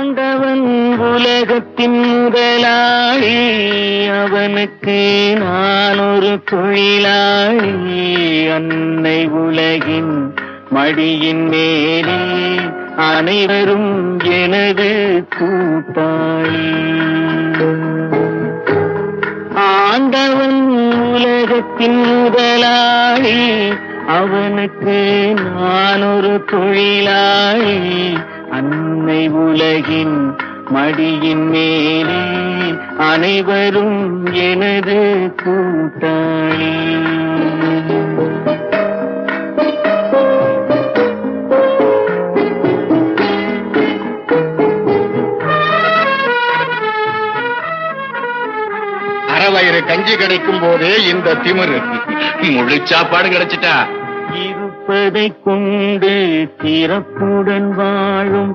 ஆண்டவன் உலகத்தின் முதலாளி, அவனுக்கு நான் ஒரு தொழிலாளி. அன்னை உலகின் மடியின் மேலே அனைவரும் எனது கூட்டாளி. ஆண்டவன் உலகத்தின் முதலாளி, அவனுக்கு நான் ஒரு தொழிலாளி. அன்னை உலகின் மடியின் மேலே அனைவரும் எனது கூட்டாளி. அறவயிறு கஞ்சி கிடைக்கும் போதே இந்த திமிரு, முழு சாப்பாடு கிடைச்சிட்டா. இருப்பதை கொண்டு சிறப்புடன் வாழும்